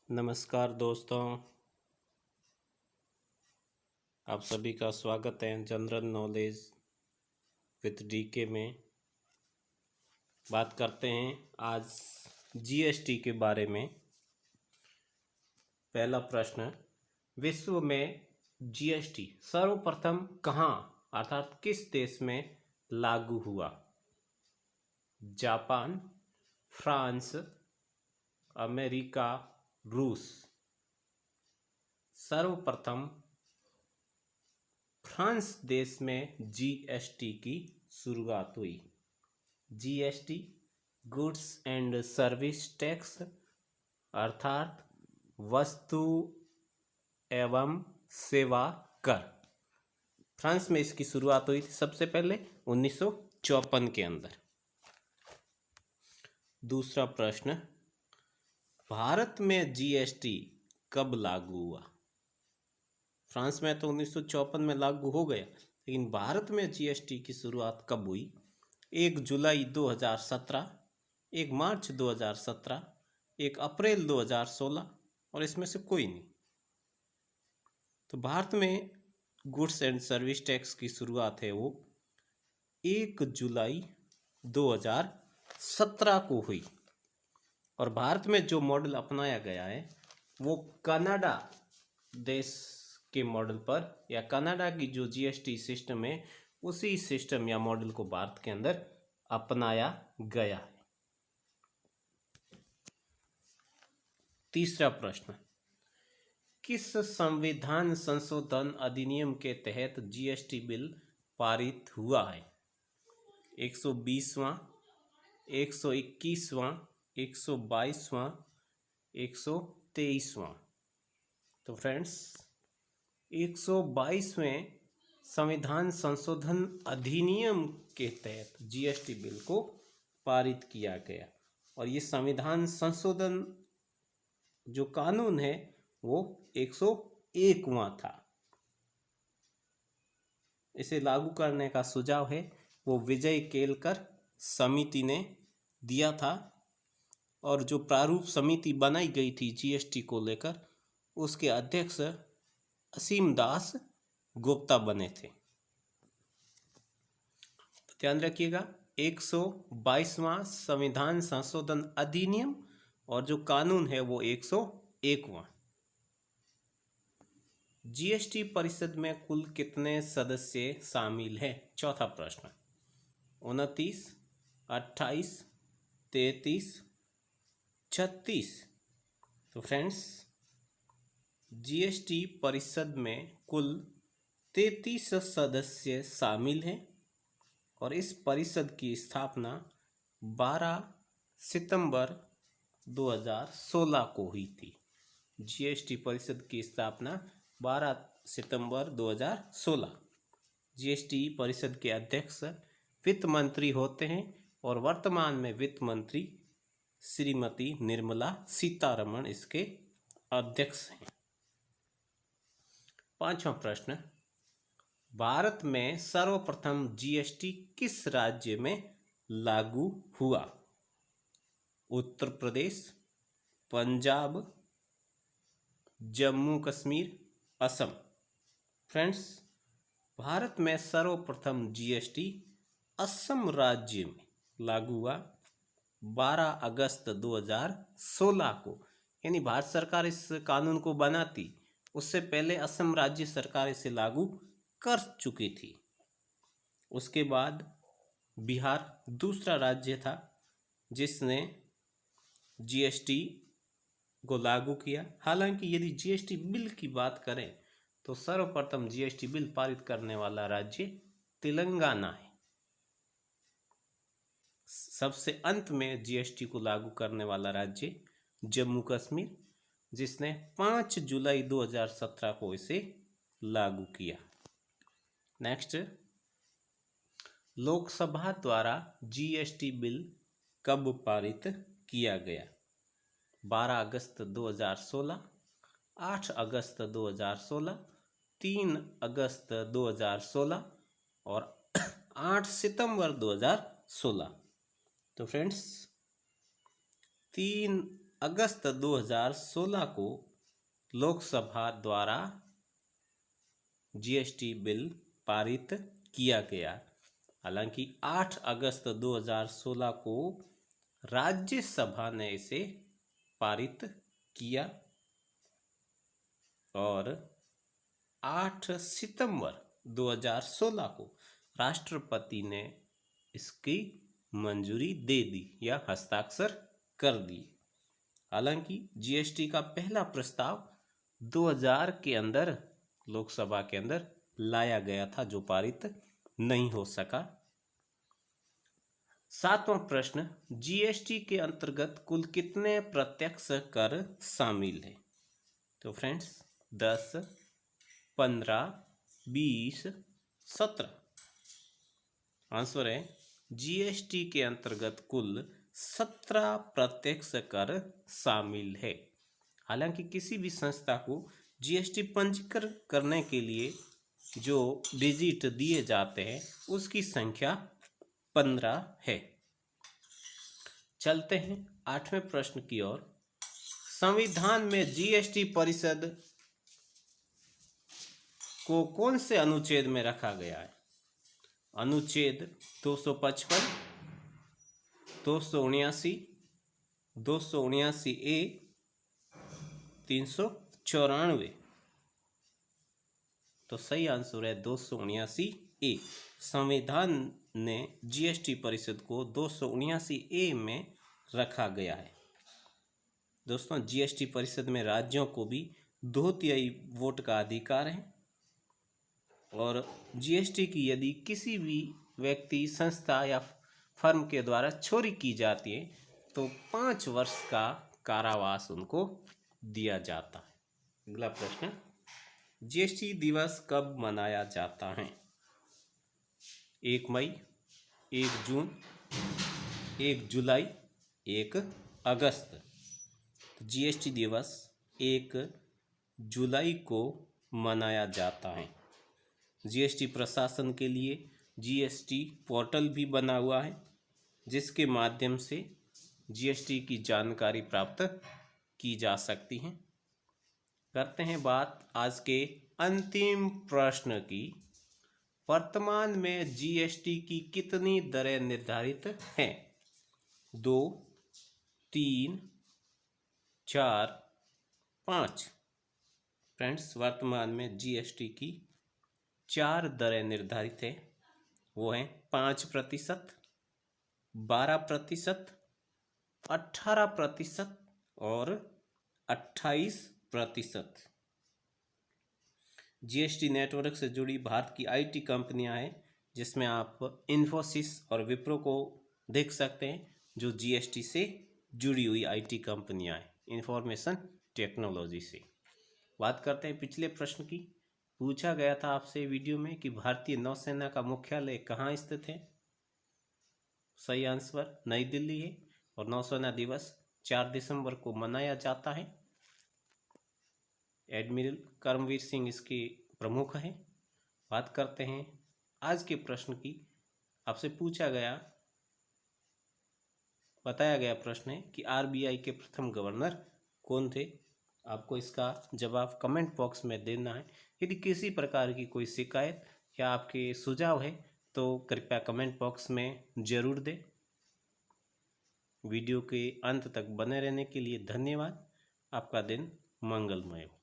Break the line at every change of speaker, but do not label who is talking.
नमस्कार दोस्तों, आप सभी का स्वागत है जनरल नॉलेज विद डीके में। बात करते हैं आज जीएसटी के बारे में। पहला प्रश्न, विश्व में जीएसटी सर्वप्रथम कहाँ अर्थात किस देश में लागू हुआ? जापान, फ्रांस, अमेरिका, रूस। सर्वप्रथम फ्रांस देश में जीएसटी की शुरुआत हुई। GST goods and service tax अर्थात वस्तु एवं सेवा कर, फ्रांस में इसकी शुरुआत हुई थी सबसे पहले 1954 के अंदर। दूसरा प्रश्न, भारत में जीएसटी कब लागू हुआ? फ्रांस में तो 1954 में लागू हो गया, लेकिन भारत में जीएसटी की शुरुआत कब हुई? 1 जुलाई 2017, 1 मार्च 2017, 1 अप्रैल 2016 और इसमें से कोई नहीं। तो भारत में गुड्स एंड सर्विस टैक्स की शुरुआत है वो 1 जुलाई 2017 को हुई। और भारत में जो मॉडल अपनाया गया है वो कनाडा देश के मॉडल पर, या कनाडा की जो जीएसटी सिस्टम है उसी सिस्टम या मॉडल को भारत के अंदर अपनाया गया है। तीसरा प्रश्न, किस संविधान संशोधन अधिनियम के तहत जीएसटी बिल पारित हुआ है? 120वां, 121वां, 122वां, 123वां। तो फ्रेंड्स, 122वें संविधान संशोधन अधिनियम के तहत जीएसटी बिल को पारित किया गया। और ये संविधान संशोधन जो कानून है वो 101वां था। इसे लागू करने का सुझाव है वो विजय केलकर समिति ने दिया था, और जो प्रारूप समिति बनाई गई थी जीएसटी को लेकर उसके अध्यक्ष असीम दास गुप्ता बने थे। तो ध्यान रखिएगा, 122वां संविधान संशोधन अधिनियम और जो कानून है वो 101वां। जीएसटी परिषद में कुल कितने सदस्य शामिल हैं? चौथा प्रश्न, 29, 28, 33, 36। तो फ्रेंड्स, जीएसटी परिषद में कुल 33 सदस्य शामिल हैं और इस परिषद की स्थापना 12 सितंबर 2016 को हुई थी। जीएसटी परिषद की स्थापना 12 सितंबर 2016। जीएसटी परिषद के अध्यक्ष वित्त मंत्री होते हैं और वर्तमान में वित्त मंत्री श्रीमती निर्मला सीतारमण इसके अध्यक्ष हैं। पांचवा प्रश्न, भारत में सर्वप्रथम जीएसटी किस राज्य में लागू हुआ? उत्तर प्रदेश, पंजाब, जम्मू कश्मीर, असम। फ्रेंड्स, भारत में सर्वप्रथम जीएसटी असम राज्य में लागू हुआ 12 अगस्त 2016 को। यानी भारत सरकार इस कानून को बनाती उससे पहले असम राज्य सरकार इसे लागू कर चुकी थी। उसके बाद बिहार दूसरा राज्य था जिसने जीएसटी को लागू किया। हालांकि यदि जीएसटी बिल की बात करें तो सर्वप्रथम जीएसटी बिल पारित करने वाला राज्य तेलंगाना है। सबसे अंत में जीएसटी को लागू करने वाला राज्य जम्मू कश्मीर, जिसने 5 जुलाई 2017 को इसे लागू किया। नेक्स्ट, लोकसभा द्वारा जीएसटी बिल कब पारित किया गया? 12 अगस्त 2016, 8 अगस्त 2016, 3 अगस्त 2016 और 8 सितंबर 2016। तो फ्रेंड्स, 3 अगस्त 2016 को लोकसभा द्वारा जीएसटी बिल पारित किया गया। हालांकि 8 अगस्त 2016 को राज्यसभा ने इसे पारित किया और 8 सितंबर 2016 को राष्ट्रपति ने इसकी मंजूरी दे दी या हस्ताक्षर कर दिए। हालांकि जीएसटी का पहला प्रस्ताव 2000 के अंदर लोकसभा के अंदर लाया गया था, जो पारित नहीं हो सका। 7वां प्रश्न, जीएसटी के अंतर्गत कुल कितने प्रत्यक्ष कर शामिल हैं? तो फ्रेंड्स 10, 15, 20, 17। आंसर है जीएसटी के अंतर्गत कुल 17 प्रत्यक्ष कर शामिल है। हालांकि किसी भी संस्था को जीएसटी पंजीकरण करने के लिए जो डिजिट दिए जाते हैं उसकी संख्या 15 है। चलते हैं 8वें प्रश्न की ओर। संविधान में जीएसटी परिषद को कौन से अनुच्छेद में रखा गया है? अनुच्छेद 255, 279, 279A, 394। तो सही आंसर है 279A। संविधान ने जीएसटी परिषद को 279A में रखा गया है। दोस्तों, जीएसटी परिषद में राज्यों को भी 2/3 वोट का अधिकार है और जीएसटी की यदि किसी भी व्यक्ति, संस्था या फर्म के द्वारा चोरी की जाती है तो 5 वर्ष का कारावास उनको दिया जाता है। अगला प्रश्न, जीएसटी दिवस कब मनाया जाता है? 1 मई, 1 जून, 1 जुलाई, 1 अगस्त। जीएसटी दिवस 1 जुलाई को मनाया जाता है। जीएसटी प्रशासन के लिए जीएसटी पोर्टल भी बना हुआ है, जिसके माध्यम से जीएसटी की जानकारी प्राप्त की जा सकती है। करते हैं बात आज के अंतिम प्रश्न की। वर्तमान में जीएसटी की कितनी दरें निर्धारित हैं? 2, 3, 4, 5। फ्रेंड्स, वर्तमान में जीएसटी की 4 दरें निर्धारित है। वो हैं 5%, 12%, 18% और 28%। जीएसटी नेटवर्क से जुड़ी भारत की आईटी कंपनियां हैं, जिसमें आप इन्फोसिस और विप्रो को देख सकते हैं, जो जीएसटी से जुड़ी हुई आईटी कंपनियां हैं, इंफॉर्मेशन टेक्नोलॉजी से। बात करते हैं पिछले प्रश्न की। पूछा गया था आपसे वीडियो में कि भारतीय नौसेना का मुख्यालय कहाँ स्थित है? सही आंसर नई दिल्ली है और नौसेना दिवस 4 दिसंबर को मनाया जाता है। एडमिरल करमवीर सिंह इसके प्रमुख हैं। बात करते हैं आज के प्रश्न की। आपसे बताया गया प्रश्न है कि आरबीआई के प्रथम गवर्नर कौन थे? आपको इसका जवाब कमेंट बॉक्स में देना है। यदि किसी प्रकार की कोई शिकायत या आपके सुझाव है तो कृपया कमेंट बॉक्स में ज़रूर दें। वीडियो के अंत तक बने रहने के लिए धन्यवाद। आपका दिन मंगलमय हो।